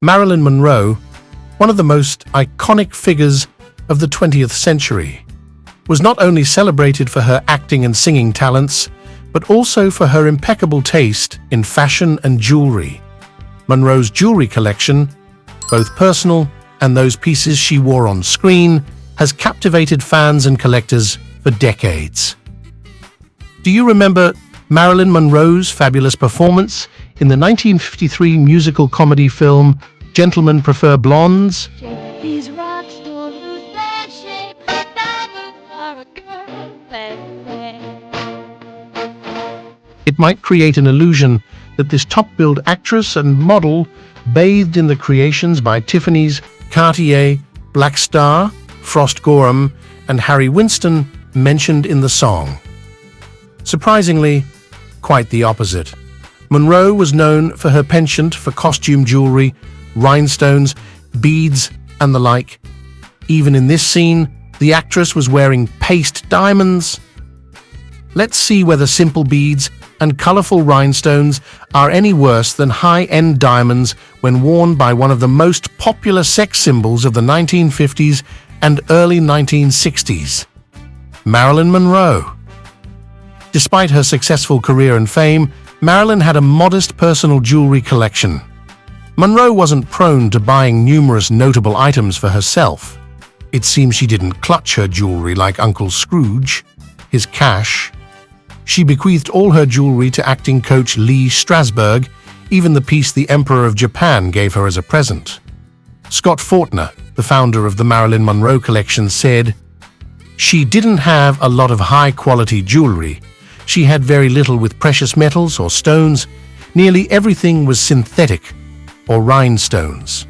Marilyn Monroe, one of the most iconic figures of the 20th century, was not only celebrated for her acting and singing talents, but also for her impeccable taste in fashion and jewelry. Monroe's jewelry collection, both personal and those pieces she wore on screen, has captivated fans and collectors for decades. Do you remember Marilyn Monroe's fabulous performance in the 1953 musical comedy film Gentlemen Prefer Blondes? These rocks don't lose their shape, diamonds are a girl, baby. It might create an illusion that this top-billed actress and model bathed in the creations by Tiffany's, Cartier, Black Star, Frost Gorham, and Harry Winston mentioned in the song. Surprisingly, quite the opposite. Monroe was known for her penchant for costume jewelry, rhinestones, beads, and the like. Even in this scene, the actress was wearing paste diamonds. Let's see whether simple beads and colorful rhinestones are any worse than high-end diamonds when worn by one of the most popular sex symbols of the 1950s and early 1960s, Marilyn Monroe. Despite her successful career and fame, Marilyn had a modest personal jewelry collection. Monroe wasn't prone to buying numerous notable items for herself. It seems she didn't clutch her jewelry like Uncle Scrooge, his cash. She bequeathed all her jewelry to acting coach Lee Strasberg, even the piece the Emperor of Japan gave her as a present. Scott Fortner, the founder of the Marilyn Monroe collection, said, "She didn't have a lot of high-quality jewelry. She had very little with precious metals or stones. Nearly everything was synthetic or rhinestones."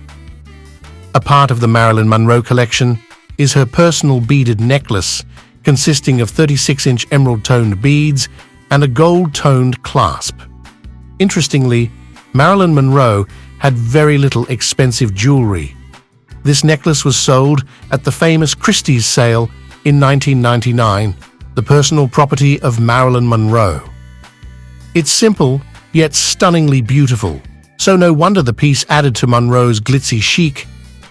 A part of the Marilyn Monroe collection is her personal beaded necklace, consisting of 36-inch emerald-toned beads and a gold-toned clasp. Interestingly, Marilyn Monroe had very little expensive jewelry. This necklace was sold at the famous Christie's sale in 1999, the personal property of Marilyn Monroe. It's simple, yet stunningly beautiful, so no wonder the piece added to Monroe's glitzy chic.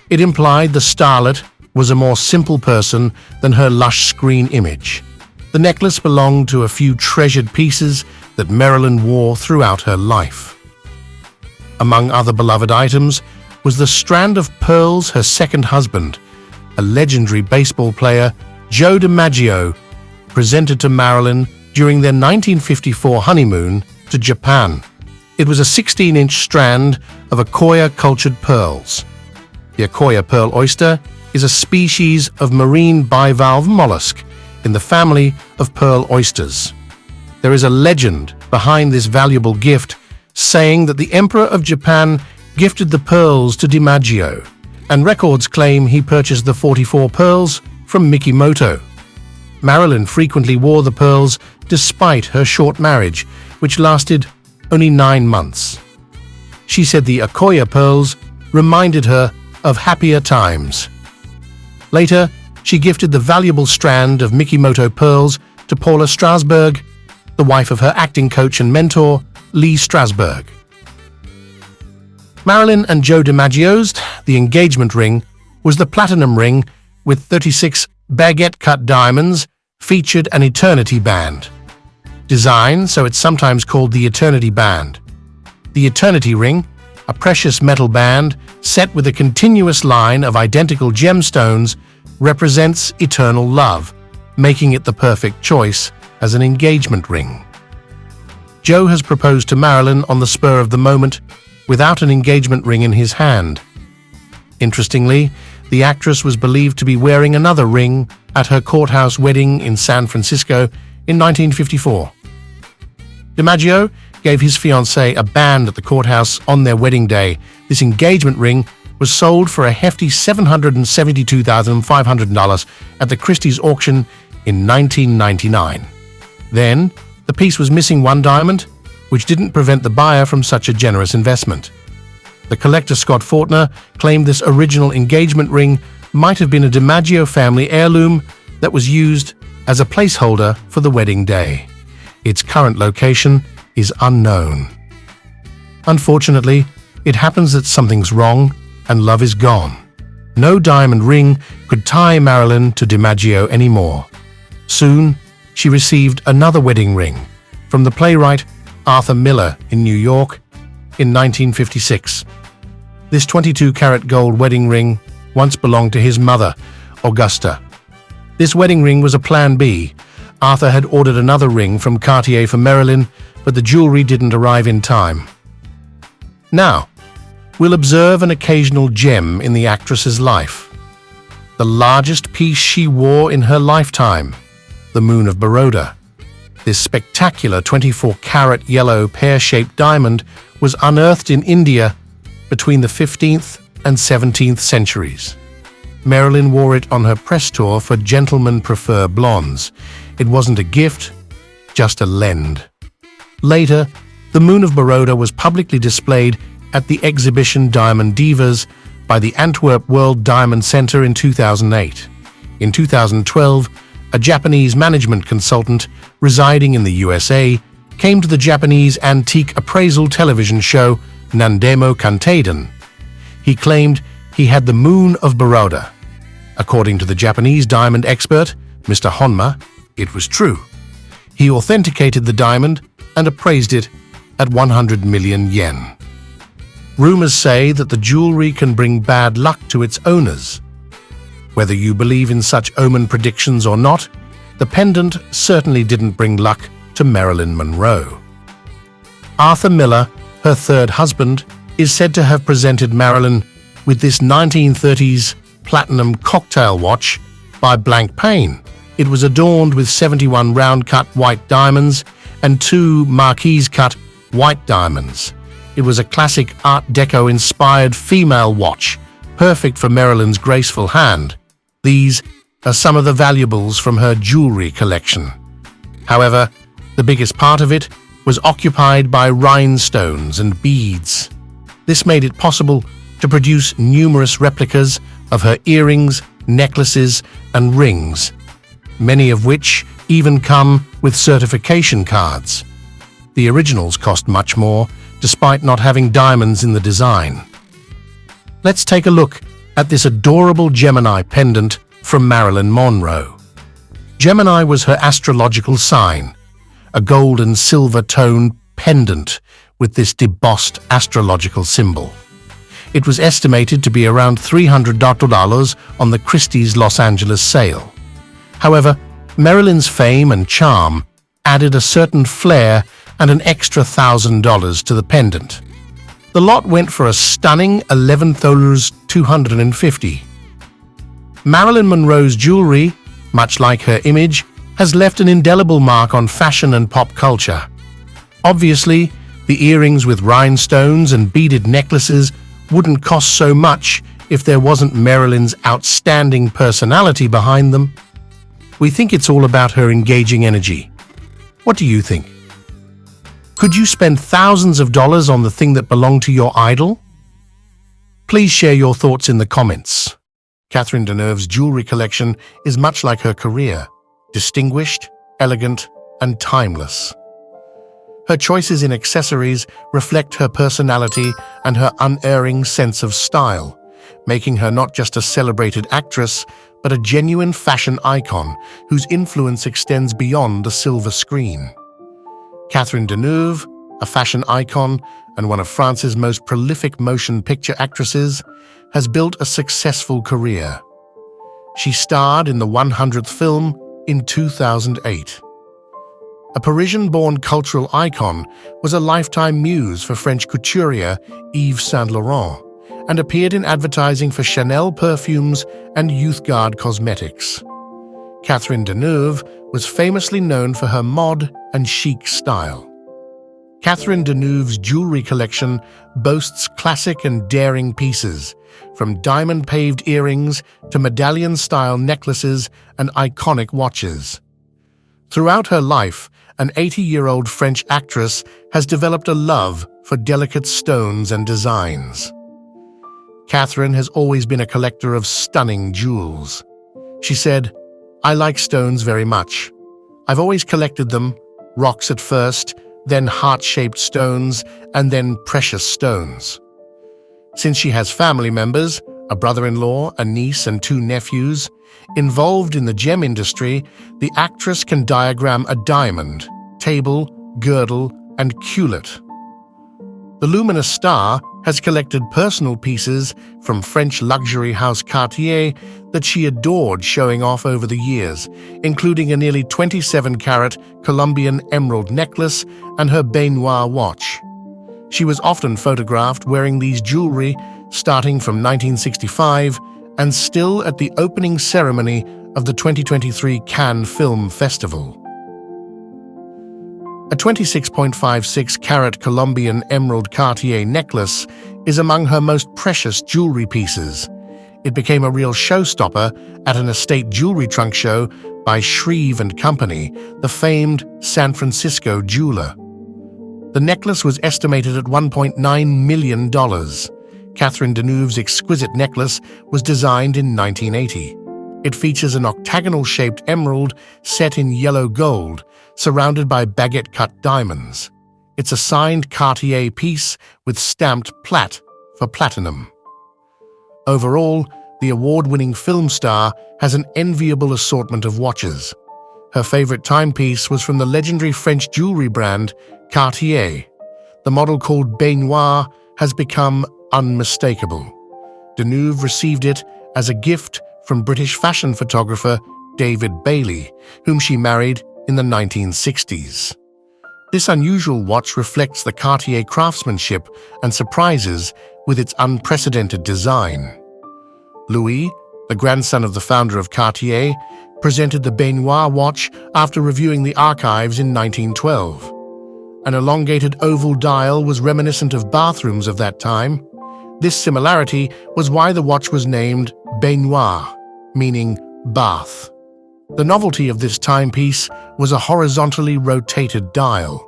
It implied the starlet was a more simple person than her lush screen image. The necklace belonged to a few treasured pieces that Marilyn wore throughout her life. Among other beloved items was the strand of pearls her second husband, a legendary baseball player, Joe DiMaggio, presented to Marilyn during their 1954 honeymoon to Japan. It was a 16-inch strand of Akoya-cultured pearls. The Akoya pearl oyster is a species of marine bivalve mollusk in the family of pearl oysters. There is a legend behind this valuable gift, saying that the Emperor of Japan gifted the pearls to DiMaggio, and records claim he purchased the 44 pearls from Mikimoto. Marilyn frequently wore the pearls despite her short marriage, which lasted only 9 months. She said the Akoya pearls reminded her of happier times. Later, she gifted the valuable strand of Mikimoto pearls to Paula Strasberg, the wife of her acting coach and mentor, Lee Strasberg. Marilyn and Joe DiMaggio's the engagement ring was the platinum ring with 36 baguette-cut diamonds, featured an eternity band. Designed so it's sometimes called the Eternity Band. The Eternity Ring, a precious metal band set with a continuous line of identical gemstones, represents eternal love, making it the perfect choice as an engagement ring. Joe has proposed to Marilyn on the spur of the moment without an engagement ring in his hand. Interestingly, the actress was believed to be wearing another ring at her courthouse wedding in San Francisco in 1954. DiMaggio gave his fiancée a band at the courthouse on their wedding day. This engagement ring was sold for a hefty $772,500 at the Christie's auction in 1999. Then, the piece was missing one diamond, which didn't prevent the buyer from such a generous investment. The collector Scott Fortner claimed this original engagement ring might have been a DiMaggio family heirloom that was used as a placeholder for the wedding day. Its current location is unknown. Unfortunately, It happens that something's wrong and love is gone. No diamond ring could tie Marilyn to DiMaggio anymore. Soon, she received another wedding ring from the playwright Arthur Miller in New York in 1956. This 22-carat gold wedding ring once belonged to his mother, Augusta. This wedding ring was a Plan B. Arthur had ordered another ring from Cartier for Marilyn, but the jewelry didn't arrive in time. Now, we'll observe an occasional gem in the actress's life. The largest piece she wore in her lifetime, the Moon of Baroda. This spectacular 24-carat yellow pear-shaped diamond was unearthed in India between the 15th and 17th centuries. Marilyn wore it on her press tour for Gentlemen Prefer Blondes. It wasn't a gift, just a lend. Later, the Moon of Baroda was publicly displayed at the exhibition Diamond Divas by the Antwerp World Diamond Center in 2008. In 2012, a Japanese management consultant residing in the USA came to the Japanese antique appraisal television show Nandemo Kanteiden. He claimed he had the Moon of Baroda. According to the Japanese diamond expert, Mr. Honma, it was true. He authenticated the diamond and appraised it at 100 million yen. Rumors say that the jewelry can bring bad luck to its owners. Whether you believe in such omen predictions or not, the pendant certainly didn't bring luck to Marilyn Monroe. Arthur Miller, her third husband, is said to have presented Marilyn with this 1930s platinum cocktail watch by Blank Pain. It was adorned with 71 round-cut white diamonds and 2 marquise-cut white diamonds. It was a classic Art Deco-inspired female watch, perfect for Marilyn's graceful hand. These are some of the valuables from her jewelry collection. However, the biggest part of it was occupied by rhinestones and beads. This made it possible to produce numerous replicas of her earrings, necklaces, and rings, many of which even come with certification cards. The originals cost much more, despite not having diamonds in the design. Let's take a look at this adorable Gemini pendant from Marilyn Monroe. Gemini was her astrological sign, a gold and silver tone pendant with this debossed astrological symbol. It was estimated to be around $300 on the Christie's Los Angeles sale. However, Marilyn's fame and charm added a certain flair and an extra $1,000 to the pendant. The lot went for a stunning $11,250. Marilyn Monroe's jewelry, much like her image, has left an indelible mark on fashion and pop culture. Obviously, the earrings with rhinestones and beaded necklaces wouldn't cost so much if there wasn't Marilyn's outstanding personality behind them. We think it's all about her engaging energy. What do you think? Could you spend thousands of dollars on the thing that belonged to your idol? Please share your thoughts in the comments. Catherine Deneuve's jewelry collection is much like her career, distinguished, elegant, and timeless. Her choices in accessories reflect her personality and her unerring sense of style, making her not just a celebrated actress, but a genuine fashion icon whose influence extends beyond the silver screen. Catherine Deneuve, a fashion icon and one of France's most prolific motion picture actresses, has built a successful career. She starred in the 100th film in 2008. A Parisian-born cultural icon, was a lifetime muse for French couturier Yves Saint Laurent and appeared in advertising for Chanel perfumes and Youth Guard cosmetics. Catherine Deneuve was famously known for her mod and chic style. Catherine Deneuve's jewelry collection boasts classic and daring pieces, from diamond-paved earrings to medallion-style necklaces and iconic watches. Throughout her life, an 80-year-old French actress has developed a love for delicate stones and designs. Catherine has always been a collector of stunning jewels. She said, "I like stones very much. I've always collected them, rocks at first, then heart-shaped stones, and then precious stones. Since she has family members, a brother-in-law, a niece, and 2 nephews, involved in the gem industry, the actress can diagram a diamond, table, girdle, and culet. The luminous star has collected personal pieces from French luxury house Cartier that she adored showing off over the years, including a nearly 27-carat Colombian emerald necklace and her baignoire watch. She was often photographed wearing these jewelry starting from 1965 and still at the opening ceremony of the 2023 Cannes Film Festival. A 26.56-carat Colombian emerald Cartier necklace is among her most precious jewelry pieces. It became a real showstopper at an estate jewelry trunk show by Shreve & Company, the famed San Francisco jeweler. The necklace was estimated at $1.9 million. Catherine Deneuve's exquisite necklace was designed in 1980. It features an octagonal-shaped emerald set in yellow gold, surrounded by baguette-cut diamonds. It's a signed Cartier piece with stamped plat for platinum. Overall, the award-winning film star has an enviable assortment of watches. Her favorite timepiece was from the legendary French jewelry brand Cartier. The model, called Baignoire, has become unmistakable. Deneuve received it as a gift from British fashion photographer David Bailey, whom she married in the 1960s. This unusual watch reflects the Cartier craftsmanship and surprises with its unprecedented design. Louis, the grandson of the founder of Cartier, presented the Baignoire watch after reviewing the archives in 1912. An elongated oval dial was reminiscent of bathrooms of that time. This similarity was why the watch was named Baignoire, meaning bath. The novelty of this timepiece was a horizontally rotated dial.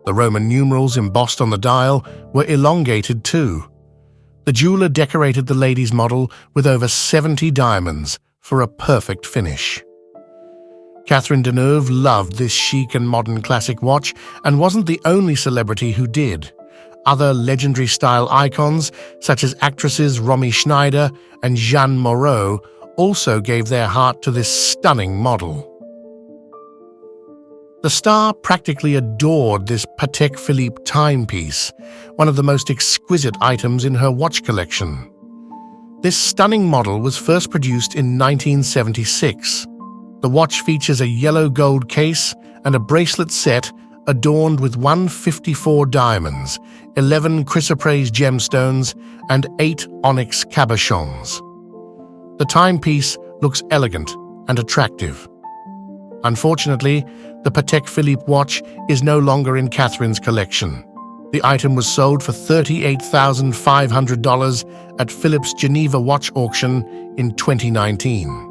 The Roman numerals embossed on the dial were elongated too. The jeweler decorated the lady's model with over 70 diamonds for a perfect finish. Catherine Deneuve loved this chic and modern classic watch and wasn't the only celebrity who did. Other legendary style icons, such as actresses Romy Schneider and Jeanne Moreau, also gave their heart to this stunning model. The star practically adored this Patek Philippe timepiece, one of the most exquisite items in her watch collection. This stunning model was first produced in 1976. The watch features a yellow gold case and a bracelet set adorned with 154 diamonds, 11 chrysoprase gemstones, and 8 onyx cabochons. The timepiece looks elegant and attractive. Unfortunately, the Patek Philippe watch is no longer in Catherine's collection. The item was sold for $38,500 at Philip's Geneva watch auction in 2019.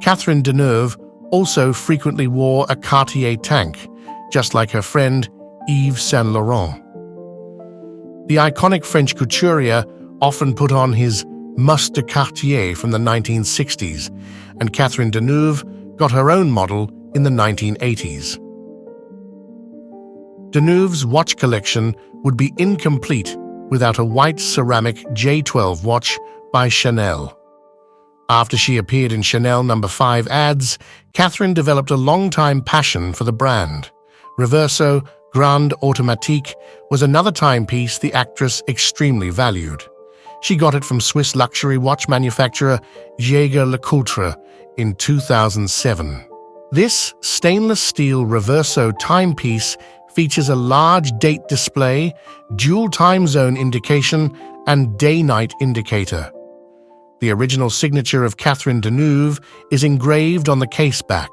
Catherine Deneuve also frequently wore a Cartier tank, just like her friend Yves Saint Laurent. The iconic French couturier often put on his Must de Cartier from the 1960s, and Catherine Deneuve got her own model in the 1980s. Deneuve's watch collection would be incomplete without a white ceramic J12 watch by Chanel. After she appeared in Chanel No. 5 ads, Catherine developed a long-time passion for the brand. Reverso Grande Automatique was another timepiece the actress extremely valued. She got it from Swiss luxury watch manufacturer Jaeger-LeCoultre in 2007. This stainless steel Reverso timepiece features a large date display, dual time zone indication, and day-night indicator. The original signature of Catherine Deneuve is engraved on the case back.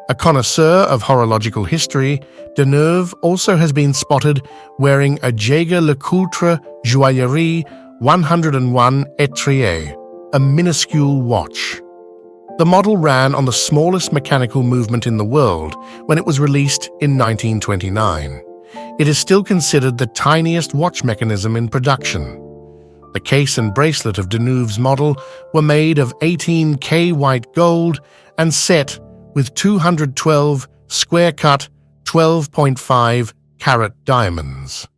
A connoisseur of horological history, Deneuve also has been spotted wearing a Jaeger-LeCoultre Joaillerie 101 Etrier, a minuscule watch. The model ran on the smallest mechanical movement in the world when it was released in 1929. It is still considered the tiniest watch mechanism in production. The case and bracelet of Deneuve's model were made of 18K white gold and set with 212 square-cut 12.5 carat diamonds.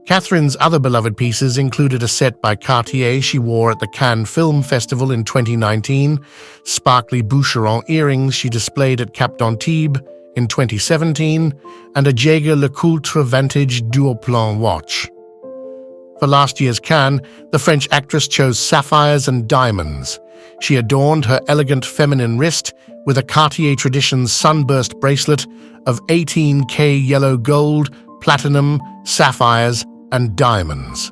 Catherine's other beloved pieces included a set by Cartier she wore at the Cannes Film Festival in 2019, sparkly Boucheron earrings she displayed at Cap d'Antibes in 2017, and a Jaeger LeCoultre Vantage dual-plan watch. For last year's Cannes, the French actress chose sapphires and diamonds. She adorned her elegant feminine wrist with a Cartier Traditions sunburst bracelet of 18K yellow gold, platinum, sapphires, and diamonds.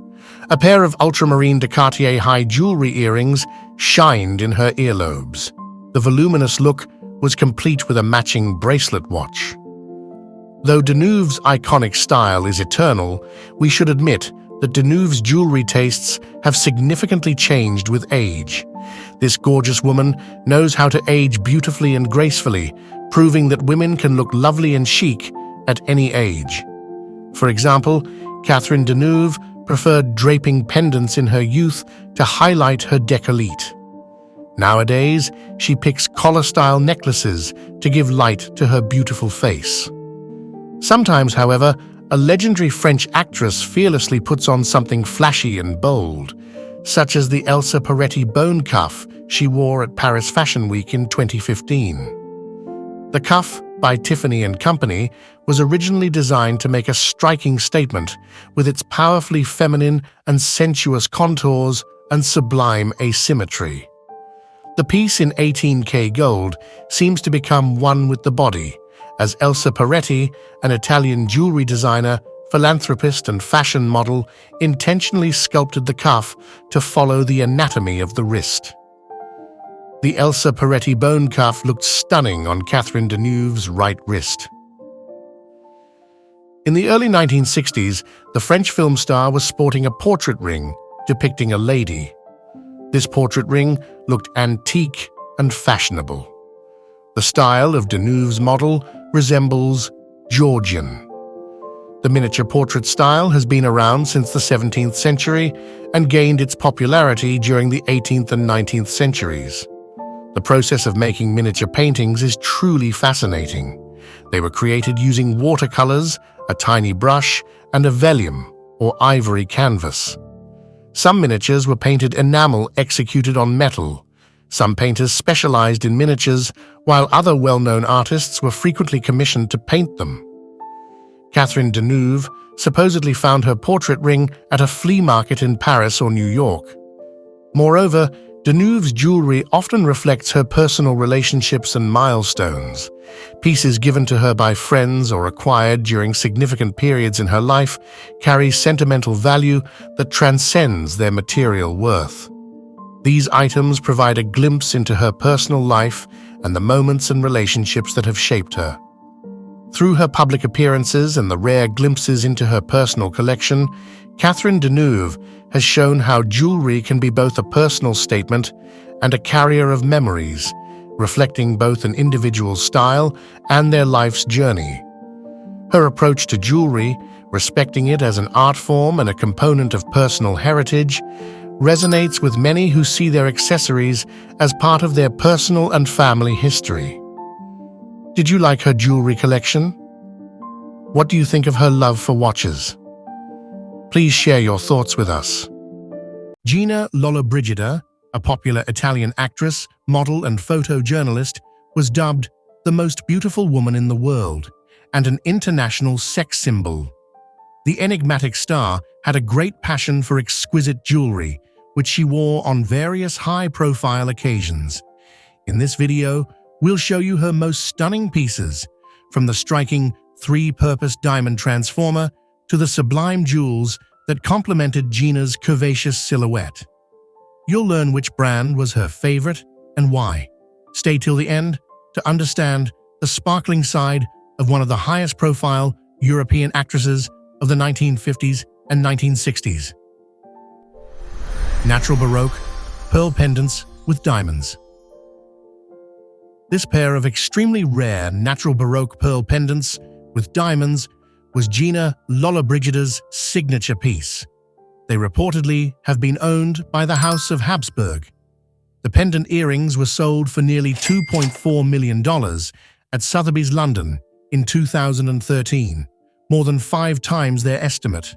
A pair of ultramarine de Cartier high jewelry earrings shined in her earlobes. The voluminous look was complete with a matching bracelet watch. Though Deneuve's iconic style is eternal, we should admit that Deneuve's jewelry tastes have significantly changed with age. This gorgeous woman knows how to age beautifully and gracefully, proving that women can look lovely and chic at any age. For example, Catherine Deneuve preferred draping pendants in her youth to highlight her décolleté. Nowadays, she picks collar-style necklaces to give light to her beautiful face. Sometimes, however, a legendary French actress fearlessly puts on something flashy and bold, such as the Elsa Peretti bone cuff she wore at Paris Fashion Week in 2015. The cuff, by Tiffany & Company, was originally designed to make a striking statement with its powerfully feminine and sensuous contours and sublime asymmetry. The piece in 18K gold seems to become one with the body, as Elsa Peretti, an Italian jewelry designer, philanthropist, and fashion model, intentionally sculpted the cuff to follow the anatomy of the wrist. The Elsa Peretti bone cuff looked stunning on Catherine Deneuve's right wrist. In the early 1960s, the French film star was sporting a portrait ring depicting a lady. This portrait ring looked antique and fashionable. The style of Deneuve's model resembles Georgian. The miniature portrait style has been around since the 17th century and gained its popularity during the 18th and 19th centuries. The process of making miniature paintings is truly fascinating. They were created using watercolors, a tiny brush, and a vellum, or ivory canvas. Some miniatures were painted enamel executed on metal. Some painters specialized in miniatures, while other well-known artists were frequently commissioned to paint them. Catherine Deneuve supposedly found her portrait ring at a flea market in Paris or New York. Moreover, Deneuve's jewelry often reflects her personal relationships and milestones. Pieces given to her by friends or acquired during significant periods in her life carry sentimental value that transcends their material worth. These items provide a glimpse into her personal life and the moments and relationships that have shaped her. Through her public appearances and the rare glimpses into her personal collection, Catherine Deneuve has shown how jewelry can be both a personal statement and a carrier of memories, reflecting both an individual's style and their life's journey. Her approach to jewelry, respecting it as an art form and a component of personal heritage, resonates with many who see their accessories as part of their personal and family history. Did you like her jewelry collection? What do you think of her love for watches? Please share your thoughts with us. Gina Lollobrigida, a popular Italian actress, model, and photojournalist, was dubbed the most beautiful woman in the world and an international sex symbol. The enigmatic star had a great passion for exquisite jewelry, which she wore on various high-profile occasions. In this video, we'll show you her most stunning pieces, from the striking three-purpose diamond transformer to the sublime jewels that complemented Gina's curvaceous silhouette. You'll learn which brand was her favorite and why. Stay till the end to understand the sparkling side of one of the highest-profile European actresses of the 1950s and 1960s. Natural Baroque pearl pendants with diamonds. This pair of extremely rare natural Baroque pearl pendants with diamonds was Gina Lollobrigida's signature piece. They reportedly have been owned by the House of Habsburg. The pendant earrings were sold for nearly $2.4 million at Sotheby's London in 2013, more than 5 times their estimate.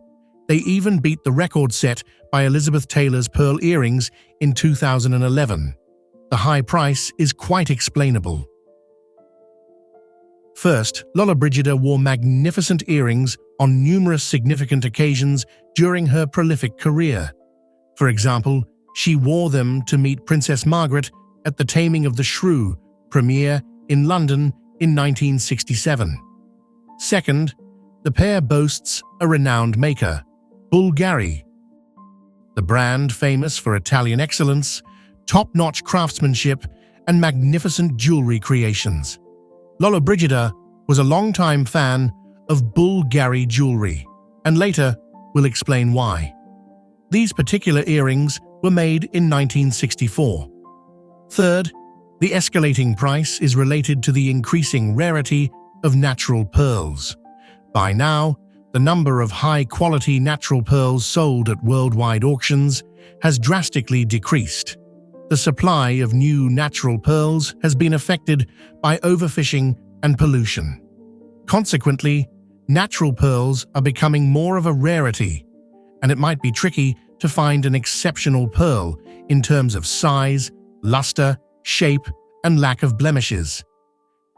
They even beat the record set by Elizabeth Taylor's pearl earrings in 2011. The high price is quite explainable. First, Lollobrigida wore magnificent earrings on numerous significant occasions during her prolific career. For example, she wore them to meet Princess Margaret at the Taming of the Shrew premiere in London in 1967. Second, the pair boasts a renowned maker, Bulgari, the brand famous for Italian excellence, top-notch craftsmanship, and magnificent jewelry creations. Lollobrigida was a longtime fan of Bulgari jewelry, and later will explain why. These particular earrings were made in 1964. Third, the escalating price is related to the increasing rarity of natural pearls. By now, the number of high-quality natural pearls sold at worldwide auctions has drastically decreased. The supply of new natural pearls has been affected by overfishing and pollution. Consequently, natural pearls are becoming more of a rarity, and it might be tricky to find an exceptional pearl in terms of size, luster, shape, and lack of blemishes.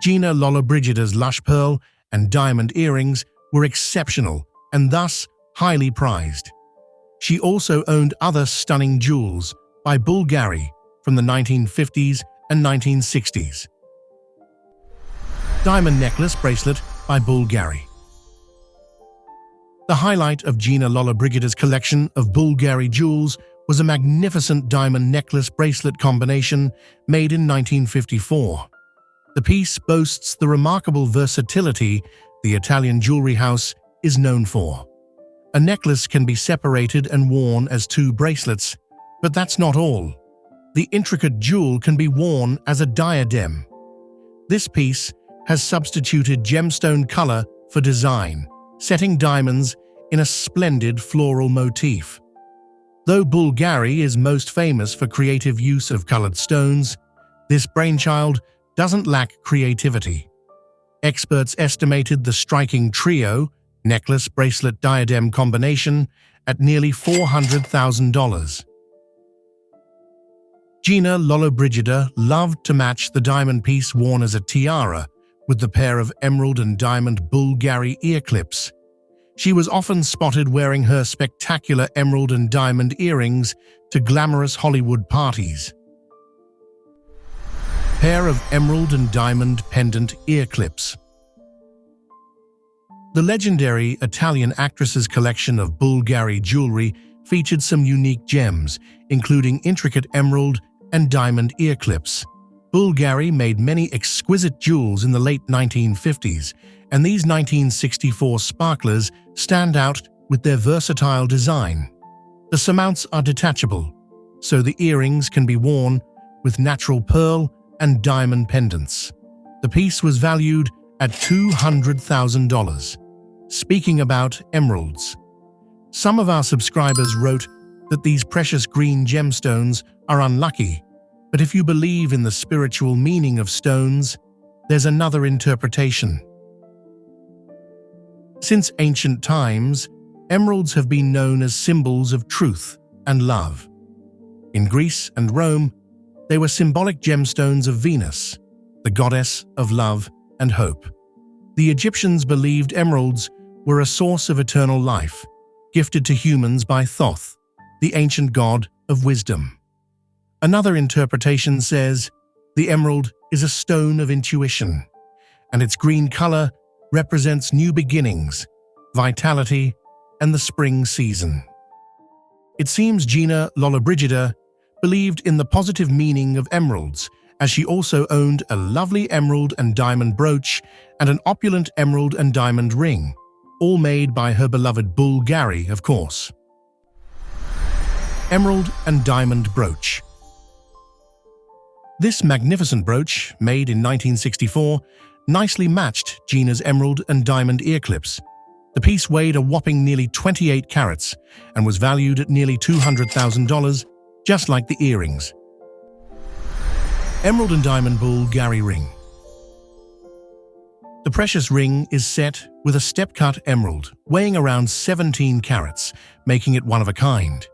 Gina Lollobrigida's lush pearl and diamond earrings were exceptional and thus highly prized. She also owned other stunning jewels by Bulgari from the 1950s and 1960s. Diamond necklace bracelet by Bulgari. The highlight of Gina Lollobrigida's collection of Bulgari jewels was a magnificent diamond necklace bracelet combination made in 1954. The piece boasts the remarkable versatility the Italian jewelry house is known for. A necklace can be separated and worn as two bracelets, but that's not all. The intricate jewel can be worn as a diadem. This piece has substituted gemstone color for design, setting diamonds in a splendid floral motif. Though Bulgari is most famous for creative use of colored stones, this brainchild doesn't lack creativity. Experts estimated the striking trio, necklace, bracelet, diadem combination at nearly $400,000. Gina Lollobrigida loved to match the diamond piece worn as a tiara with the pair of emerald and diamond Bulgari ear clips. She was often spotted wearing her spectacular emerald and diamond earrings to glamorous Hollywood parties. Pair of emerald and diamond pendant ear clips. The legendary Italian actress's collection of Bulgari jewelry featured some unique gems, including intricate emerald and diamond ear clips. Bulgari made many exquisite jewels in the late 1950s, and these 1964 sparklers stand out with their versatile design. The surmounts are detachable, so the earrings can be worn with natural pearl and diamond pendants. The piece was valued at $200,000. Speaking about emeralds, some of our subscribers wrote that these precious green gemstones are unlucky, but if you believe in the spiritual meaning of stones, there's another interpretation. Since ancient times, emeralds have been known as symbols of truth and love. In Greece and Rome, they were symbolic gemstones of Venus, the goddess of love and hope. The Egyptians believed emeralds were a source of eternal life, gifted to humans by Thoth, the ancient god of wisdom. Another interpretation says the emerald is a stone of intuition, and its green color represents new beginnings, vitality, and the spring season. It seems Gina Lollobrigida believed in the positive meaning of emeralds, as she also owned a lovely emerald and diamond brooch and an opulent emerald and diamond ring, all made by her beloved Bulgari, of course. Emerald and diamond brooch. This magnificent brooch, made in 1964, nicely matched Gina's emerald and diamond ear clips. The piece weighed a whopping nearly 28 carats and was valued at nearly $200,000, just like the earrings. Emerald and diamond Bulgari ring. The precious ring is set with a step-cut emerald, weighing around 17 carats, making it one of a kind.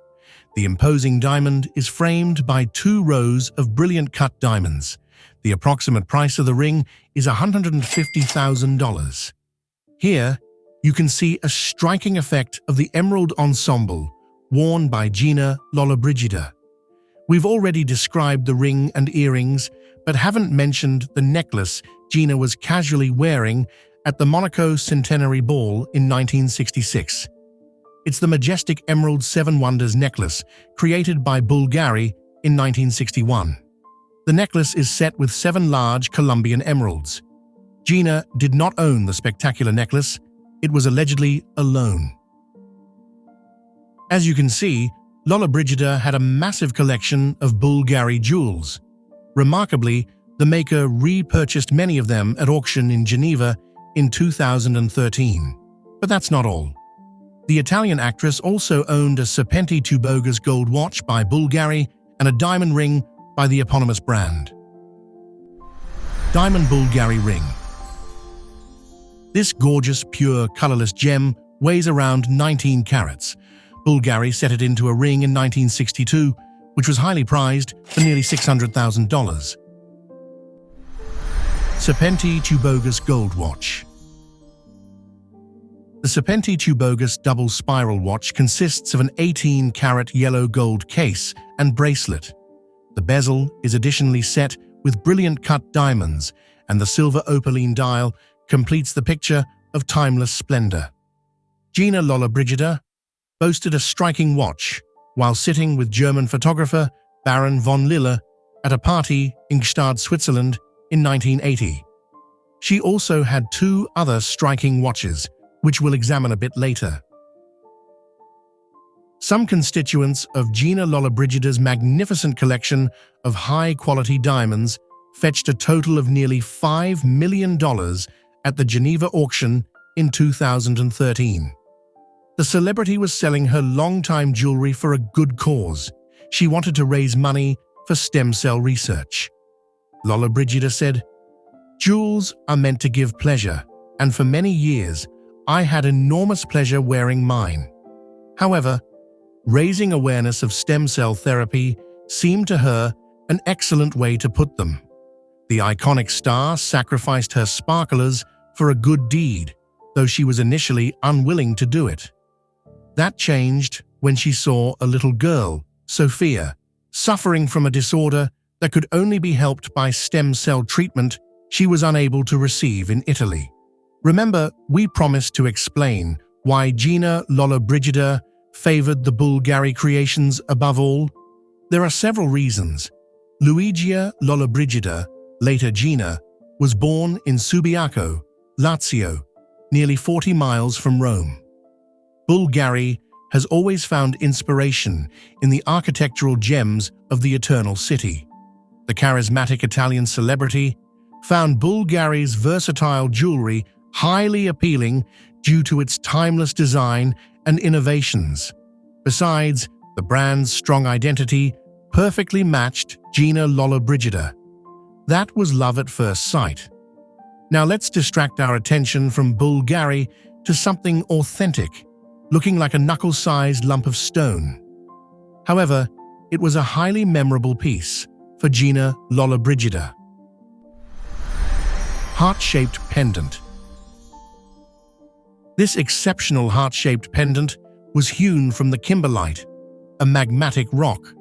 The imposing diamond is framed by 2 rows of brilliant cut diamonds. The approximate price of the ring is $150,000. Here, you can see a striking effect of the emerald ensemble worn by Gina Lollobrigida. We've already described the ring and earrings, but haven't mentioned the necklace Gina was casually wearing at the Monaco Centenary Ball in 1966. It's the majestic Emerald Seven Wonders necklace created by Bulgari in 1961. The necklace is set with 7 large Colombian emeralds. Gina did not own the spectacular necklace. It was allegedly a loan. As you can see, Lollobrigida had a massive collection of Bulgari jewels. Remarkably, the maker repurchased many of them at auction in Geneva in 2013. But that's not all. The Italian actress also owned a Serpenti Tubogas gold watch by Bulgari and a diamond ring by the eponymous brand. Diamond Bulgari ring. This gorgeous, pure, colorless gem weighs around 19 carats. Bulgari set it into a ring in 1962, which was highly prized for nearly $600,000. Serpenti Tubogas gold watch. The Serpenti Tubogas double spiral watch consists of an 18-carat yellow gold case and bracelet. The bezel is additionally set with brilliant cut diamonds, and the silver opaline dial completes the picture of timeless splendor. Gina Lollobrigida boasted a striking watch while sitting with German photographer Baron von Lille at a party in Gstaad, Switzerland in 1980. She also had 2 other striking watches, which we'll examine a bit later. Some constituents of Gina Lollobrigida's magnificent collection of high-quality diamonds fetched a total of nearly $5 million at the Geneva auction in 2013. The celebrity was selling her long-time jewelry for a good cause. She wanted to raise money for stem cell research. Lollobrigida said, "Jewels are meant to give pleasure, and for many years, I had enormous pleasure wearing mine. However, raising awareness of stem cell therapy seemed to her an excellent way to put them. The iconic star sacrificed her sparklers for a good deed, though she was initially unwilling to do it. That changed when she saw a little girl, Sophia, suffering from a disorder that could only be helped by stem cell treatment she was unable to receive in Italy. Remember, we promised to explain why Gina Lollobrigida favored the Bulgari creations above all. There are several reasons. Luigia Lollobrigida, later Gina, was born in Subiaco, Lazio, nearly 40 miles from Rome. Bulgari has always found inspiration in the architectural gems of the Eternal City. The charismatic Italian celebrity found Bulgari's versatile jewelry highly appealing due to its timeless design and innovations. Besides, the brand's strong identity perfectly matched Gina Lollobrigida. That was love at first sight. Now let's distract our attention from Bulgari to something authentic, looking like a knuckle-sized lump of stone. However, it was a highly memorable piece for Gina Lollobrigida. Heart-shaped pendant. This exceptional heart-shaped pendant was hewn from the kimberlite, a magmatic rock.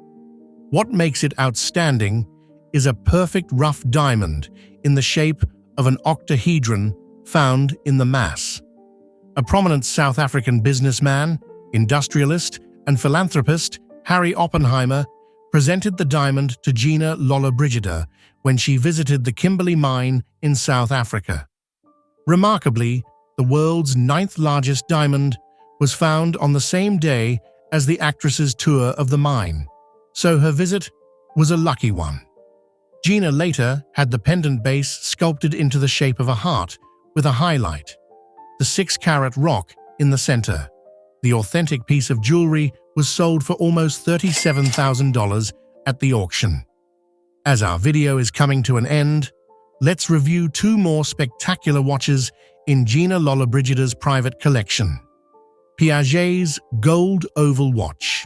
What makes it outstanding is a perfect rough diamond in the shape of an octahedron found in the mass. A prominent South African businessman, industrialist, and philanthropist, Harry Oppenheimer, presented the diamond to Gina Lollobrigida when she visited the Kimberley mine in South Africa. Remarkably, the world's 9th largest diamond was found on the same day as the actress's tour of the mine, so her visit was a lucky one. Gina later had the pendant base sculpted into the shape of a heart with a highlight, the 6-carat rock in the center. The authentic piece of jewelry was sold for almost $37,000 at the auction. As our video is coming to an end, let's review two more spectacular watches in Gina Lollobrigida's private collection. Piaget's Gold Oval Watch.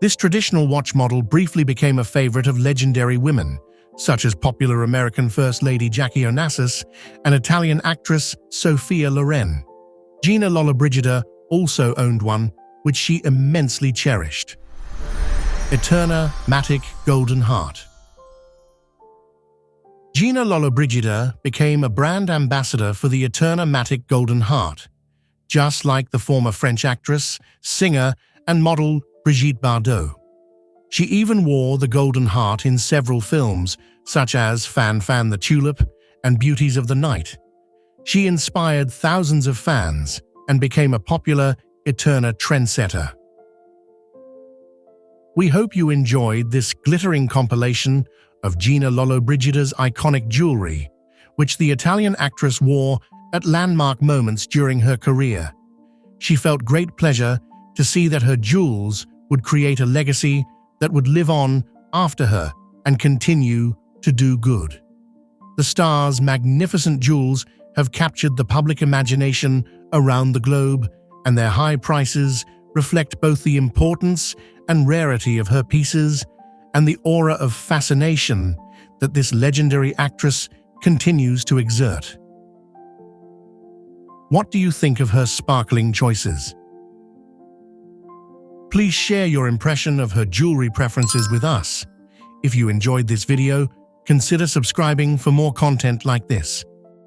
This traditional watch model briefly became a favorite of legendary women, such as popular American First Lady Jackie Onassis and Italian actress Sophia Loren. Gina Lollobrigida also owned one, which she immensely cherished. Eterna Matic Golden Heart. Gina Lollobrigida became a brand ambassador for the Eterna Matic Golden Heart, just like the former French actress, singer, and model Brigitte Bardot. She even wore the Golden Heart in several films, such as Fan Fan the Tulip and Beauties of the Night. She inspired thousands of fans and became a popular Eterna trendsetter. We hope you enjoyed this glittering compilation of Gina Lollobrigida's iconic jewelry, which the Italian actress wore at landmark moments during her career. She felt great pleasure to see that her jewels would create a legacy that would live on after her and continue to do good. The star's magnificent jewels have captured the public imagination around the globe, and their high prices reflect both the importance and rarity of her pieces and the aura of fascination that this legendary actress continues to exert. What do you think of her sparkling choices? Please share your impression of her jewelry preferences with us. If you enjoyed this video, consider subscribing for more content like this.